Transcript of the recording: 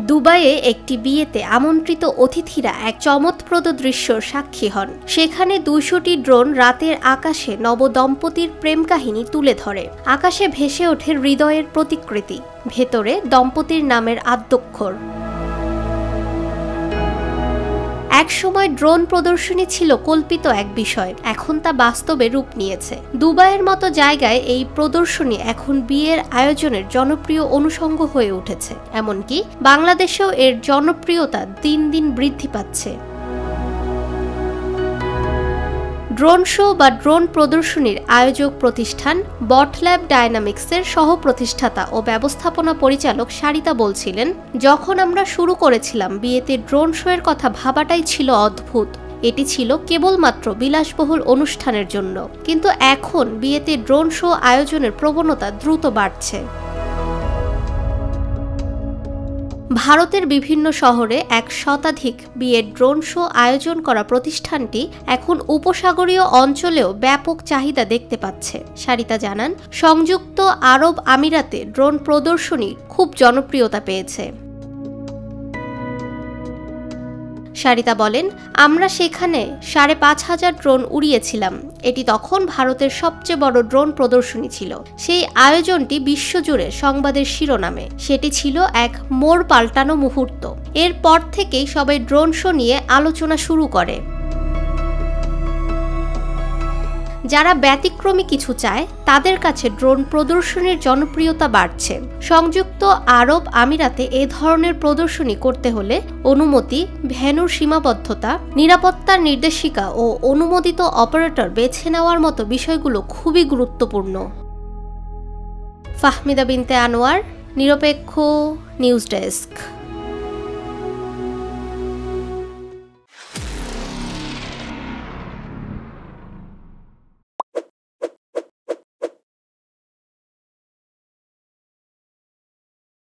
দুবাইয়ে একটি বিয়েতে আমন্ত্রিত অতিথিরা এক চমৎপ্রদ দৃশ্যর সাক্ষী হন। সেখানে ২০০টি ড্রোন রাতের আকাশে নবদম্পতির প্রেম কাহিনী তুলে ধরে। আকাশে ভেসে ওঠে হৃদয়ের প্রতিকৃতি, ভেতরে দম্পতির নামের আদ্যক্ষর। একসময় ড্রোন প্রদর্শনী ছিল কল্পিত এক বিষয়, এখন তা বাস্তবে রূপ নিয়েছে। দুবাইয়ের মতো জায়গায় এই প্রদর্শনী এখন বিয়ের আয়োজনের জনপ্রিয় অনুষঙ্গ হয়ে উঠেছে। এমনকি বাংলাদেশেও এর জনপ্রিয়তা দিন দিন বৃদ্ধি পাচ্ছে। ড্রোন শো বা ড্রোন প্রদর্শনীর আয়োজক প্রতিষ্ঠান বটল্যাব ডায়নামিক্সের সহ প্রতিষ্ঠাতা ও ব্যবস্থাপনা পরিচালক সারিতা বলছিলেন, যখন আমরা শুরু করেছিলাম বিয়েতে ড্রোন শো এর কথা ভাবাটাই ছিল অদ্ভুত। এটি ছিল কেবলমাত্র বিলাসবহুল অনুষ্ঠানের জন্য, কিন্তু এখন বিয়েতে ড্রোন শো আয়োজনের প্রবণতা দ্রুত বাড়ছে। ভারতের বিভিন্ন শহরে ১ শতাধিক বিয়ের ড্রোন শো আয়োজন করা প্রতিষ্ঠানটি এখন উপসাগরীয় অঞ্চলেও ব্যাপক চাহিদা দেখতে পাচ্ছে। সারিতা জানান, সংযুক্ত আরব আমিরাতে ড্রোন প্রদর্শনী খুব জনপ্রিয়তা পেয়েছে। সারিতা বলেন, আমরা সেখানে ৫,৫০০ ড্রোন উড়িয়েছিলাম। এটি তখন ভারতের সবচেয়ে বড় ড্রোন প্রদর্শনী ছিল। সেই আয়োজনটি বিশ্বজুড়ে সংবাদের শিরোনামে। সেটি ছিল এক মোড় পাল্টানো মুহূর্ত। এরপর থেকেই সবাই ড্রোন শো নিয়ে আলোচনা শুরু করে। যারা ব্যতিক্রমী কিছু চায় তাদের কাছে ড্রোন প্রদর্শনীর জনপ্রিয়তা বাড়ছে। সংযুক্ত আরব আমিরাতে এ ধরনের প্রদর্শনী করতে হলে অনুমতি, ভেন্যুর সীমাবদ্ধতা, নিরাপত্তার নির্দেশিকা ও অনুমোদিত অপারেটর বেছে নেওয়ার মতো বিষয়গুলো খুবই গুরুত্বপূর্ণ। ফাহমিদা বিনতে আনোয়ার, নিরপেক্ষ নিউজ ডেস্ক।